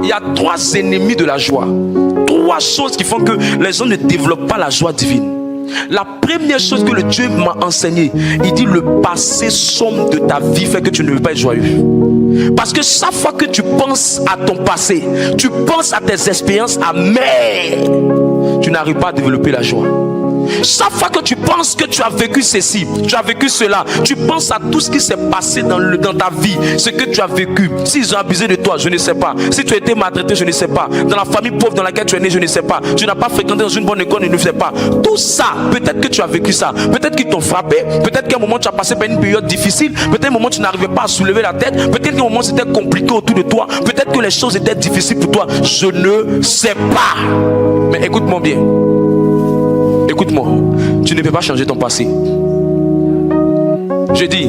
Il y a 3 ennemis de la joie. 3 choses qui font que les gens ne développent pas la joie divine. La première chose que le Dieu m'a enseigné, il dit le passé sombre de ta vie fait que tu ne veux pas être joyeux. Parce que chaque fois que tu penses à ton passé, tu penses à tes expériences amères, tu n'arrives pas à développer la joie. Chaque fois que tu penses que tu as vécu ceci, tu as vécu cela, tu penses à tout ce qui s'est passé dans ta vie, ce que tu as vécu. S'ils ont abusé de toi, je ne sais pas. Si tu as été maltraité, je ne sais pas. Dans la famille pauvre dans laquelle tu es né, je ne sais pas. Tu n'as pas fréquenté dans une bonne école, je ne sais pas. Tout ça, peut-être que tu as vécu ça. Peut-être qu'ils t'ont frappé. Peut-être qu'à un moment tu as passé par une période difficile. Peut-être qu'à un moment tu n'arrivais pas à soulever la tête. Peut-être qu'à un moment c'était compliqué autour de toi. Peut-être que les choses étaient difficiles pour toi. Je ne sais pas. Mais écoute-moi bien. Écoute-moi, tu ne peux pas changer ton passé. Je dis,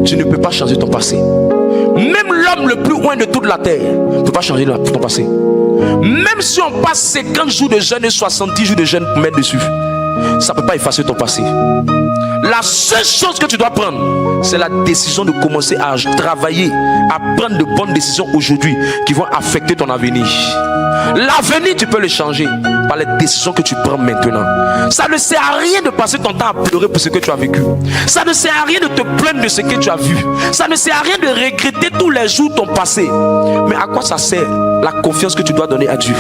tu ne peux pas changer ton passé. Même l'homme le plus loin de toute la terre ne peut pas changer ton passé. Même si on passe 50 jours de jeûne et 70 jours de jeûne pour mettre dessus, ça ne peut pas effacer ton passé. La seule chose que tu dois prendre, c'est la décision de commencer à travailler, à prendre de bonnes décisions aujourd'hui qui vont affecter ton avenir. L'avenir, tu peux le changer par les décisions que tu prends maintenant. Ça ne sert à rien de passer ton temps à pleurer pour ce que tu as vécu. Ça ne sert à rien de te plaindre de ce que tu as vu. Ça ne sert à rien de regretter tous les jours ton passé. Mais à quoi ça sert la confiance que tu dois donner à Dieu?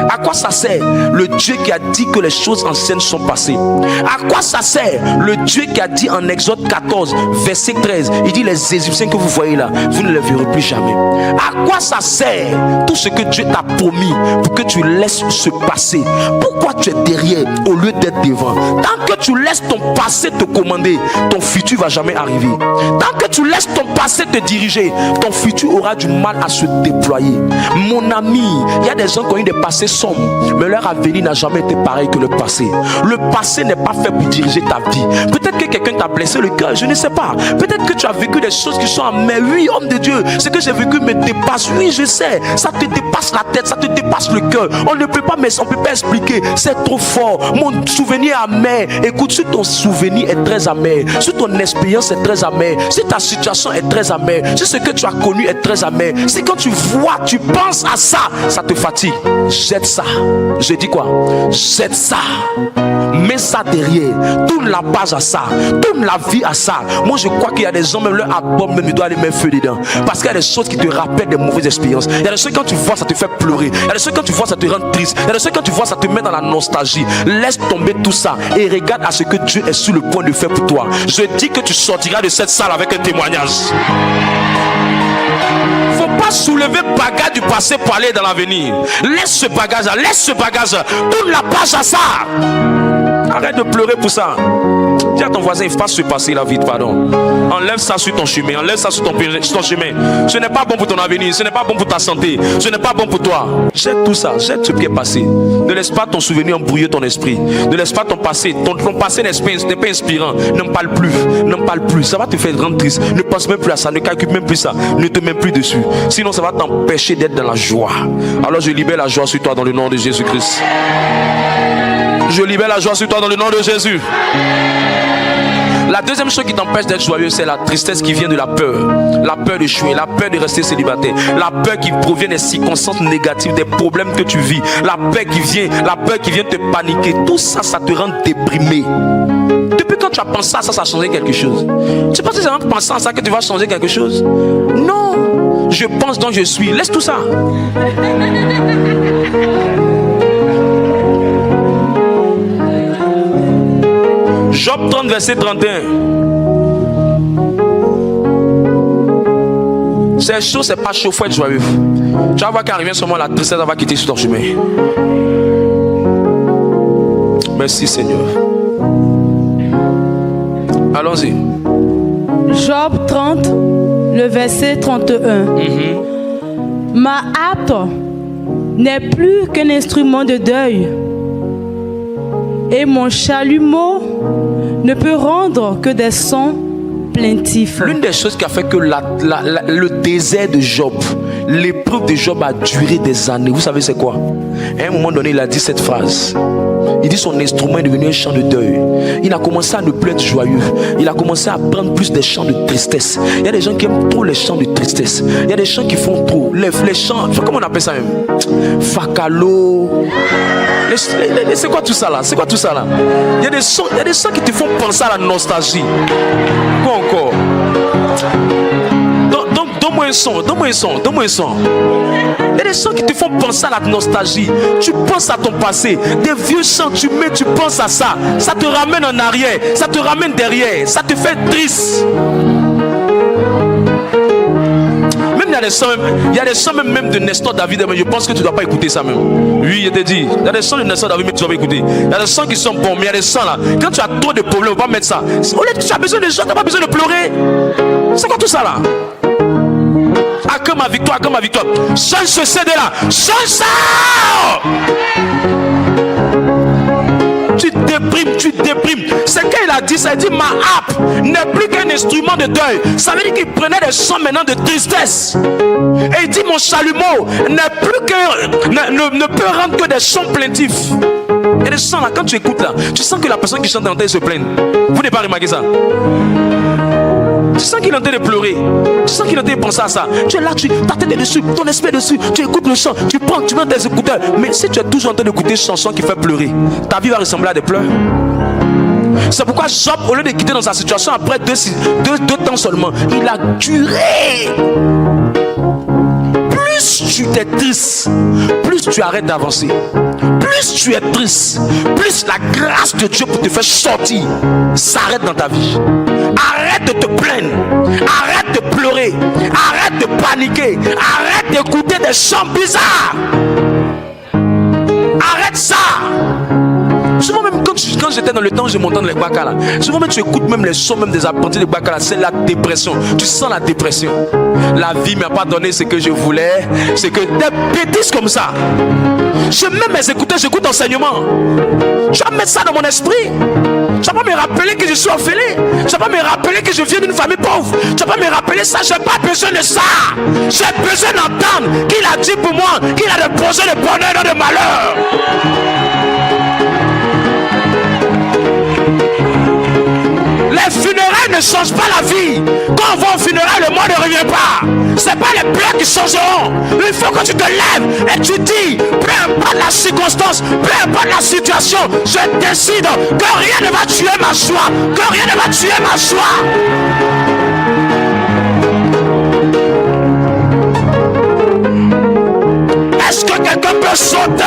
À quoi ça sert le Dieu qui a dit que les choses anciennes sont passées? À quoi ça sert le Dieu qui a dit en Exode 14 verset 13, il dit les Égyptiens que vous voyez là, vous ne les verrez plus jamais. À quoi ça sert tout ce que Dieu t'a promis pour que tu laisses se passer? Pourquoi tu es derrière au lieu d'être devant? Tant que tu laisses ton passé te commander, ton futur va jamais arriver. Tant que tu laisses ton passé te diriger, ton futur aura du mal à se déployer. Mon ami, il y a des gens qui ont eu des passés sombres, mais leur avenir n'a jamais été pareil que le passé. Le passé n'est pas fait pour diriger ta vie. Peut-être que quelqu'un t'a blessé le cœur, je ne sais pas. Peut-être que tu as vécu des choses qui sont amères. Oui, homme de Dieu, ce que j'ai vécu me dépasse. Oui, je sais, ça te dépasse la tête, ça te dépasse le cœur. On ne peut pas, mais on ne peut pas expliquer. C'est trop fort. Mon souvenir est amer. Écoute, si ton souvenir est très amer, si ton expérience est très amère, si ta situation est très amère, si ce que tu as connu est très amer, si quand tu vois, tu penses à ça, ça te fatigue, jette ça. Je dis quoi? Jette ça. Mets ça derrière. Tourne la page à ça. Tourne la vie à ça. Moi je crois qu'il y a des gens, même leur album, même ils doivent aller mettre feu dedans. Parce qu'il y a des choses qui te rappellent des mauvaises expériences. Il y a des choses quand tu vois ça te fait pleurer. Il y a des choses quand tu vois ça te rend triste. Il y a des choses quand tu vois ça te met dans la nostalgie. Laisse tomber tout ça et regarde à ce que Dieu est sur le point de faire pour toi. Je dis que tu sortiras de cette salle avec un témoignage. Faut pas soulever bagage du passé pour aller dans l'avenir. Laisse ce bagage là, laisse ce bagage là. Tourne la page à ça. Arrête de pleurer pour ça. Dis à ton voisin, il faut pas se passer la vie, pardon. Enlève ça sur ton chemin, enlève ça sur ton chemin. Ce n'est pas bon pour ton avenir, ce n'est pas bon pour ta santé, ce n'est pas bon pour toi. Jette tout ça, jette ce qui est passé. Ne laisse pas ton souvenir embrouiller ton esprit. Ne laisse pas ton passé, ton passé n'est pas inspirant. N'en parle plus, n'en parle plus. Ça va te faire rendre triste. Ne pense même plus à ça, ne calcule même plus ça. Ne te mets plus dessus. Sinon, ça va t'empêcher d'être dans la joie. Alors je libère la joie sur toi dans le nom de Jésus-Christ. Je libère la joie sur toi dans le nom de Jésus. La deuxième chose qui t'empêche d'être joyeux, c'est la tristesse qui vient de la peur. La peur d'échouer, la peur de rester célibataire, la peur qui provient des circonstances négatives, des problèmes que tu vis, la peur qui vient te paniquer. Tout ça, ça te rend déprimé. Depuis quand tu as pensé à ça, ça a changé quelque chose? Tu penses que c'est en pensant à ça que tu vas changer quelque chose? Non. Je pense donc je suis. Laisse tout ça. Job 30 verset 31. C'est chaud, c'est pas chaud, faut être joyeux. Tu vas voir qu'arriver ce moment, la tristesse va quitter sur ton chemin. Merci Seigneur. Allons-y. Job 30, le verset 31. Ma harpe n'est plus qu'un instrument de deuil. Et mon chalumeau ne peut rendre que des sons plaintifs. L'une des choses qui a fait que le désert de Job, l'épreuve de Job a duré des années. Vous savez c'est quoi? À un moment donné, il a dit cette phrase. Il dit son instrument est devenu un chant de deuil. Il a commencé à ne plus être joyeux. Il a commencé à prendre plus des chants de tristesse. Il y a des gens qui aiment trop les chants de tristesse. Il y a des chants qui font trop. Les chants, comment on appelle ça même? Fakalo. C'est quoi tout ça là? C'est quoi tout ça là? Il y a des sons qui te font penser à la nostalgie. Quoi encore? Donne-moi un son. Il y a des sons qui te font penser à la nostalgie. Tu penses à ton passé. Des vieux chants, tu penses à ça. Ça te ramène en arrière. Ça te ramène derrière. Ça te fait triste. Même il y a des sons même de Nestor David. Mais je pense que tu ne dois pas écouter ça même. Oui, je te dis. Il y a des sons de Nestor David, mais tu dois pas écouter. Il y a des sons qui sont bons, mais il y a des sons là. Quand tu as trop de problèmes, on va pas mettre ça. Au lieu que tu as besoin de gens, tu n'as pas besoin de pleurer. C'est quoi tout ça là? Acclame ma victoire, change ce CD là, change ça. Tu déprimes. C'est quand il a dit ça, il dit ma harpe n'est plus qu'un instrument de deuil. Ça veut dire qu'il prenait des chants maintenant de tristesse. Et il dit mon chalumeau ne peut rendre que des chants plaintifs. Et des chants là, quand tu écoutes là, tu sens que la personne qui chante en tête se plaint. Vous n'avez pas remarqué ça? Tu sens qu'il est en train de pleurer. Tu sens qu'il est en train de penser à ça. Tu es là, ta tête est dessus, ton esprit est dessus. Tu écoutes le chant, tu mets tes écouteurs. Mais si tu es toujours en train d'écouter une chanson qui fait pleurer, ta vie va ressembler à des pleurs. C'est pourquoi Job, au lieu de quitter dans sa situation, après deux temps seulement, il a duré. Plus tu es triste, plus tu arrêtes d'avancer. Plus tu es triste, plus la grâce de Dieu pour te faire sortir s'arrête dans ta vie. Arrête de te plaindre, arrête de pleurer, arrête de paniquer, arrête d'écouter des chants bizarres. Arrête ça. Souvent même quand j'étais dans le temps, je montais dans les Baka là. Souvent même tu écoutes même les sons même des apprentis de Baka là, c'est la dépression. Tu sens la dépression. La vie m'a pas donné ce que je voulais. C'est que des bêtises comme ça. Je mets mes écouteurs, j'écoute enseignement. Tu vas mettre ça dans mon esprit. Tu vas pas me rappeler que je suis orphelin. Tu vas pas me rappeler que je viens d'une famille pauvre. Tu vas pas me rappeler ça. J'ai pas besoin de ça. J'ai besoin d'entendre qu'il a dit pour moi qu'il a des projets de bonheur et de malheur. Les funérailles ne changent pas la vie. Quand on va au funérailles, le monde ne revient pas. Ce n'est pas les pleurs qui changeront. Il faut que tu te lèves et tu dis, peu importe la circonstance, peu importe la situation, je décide que rien ne va tuer ma joie. Que rien ne va tuer ma joie. Est-ce que quelqu'un peut sauter?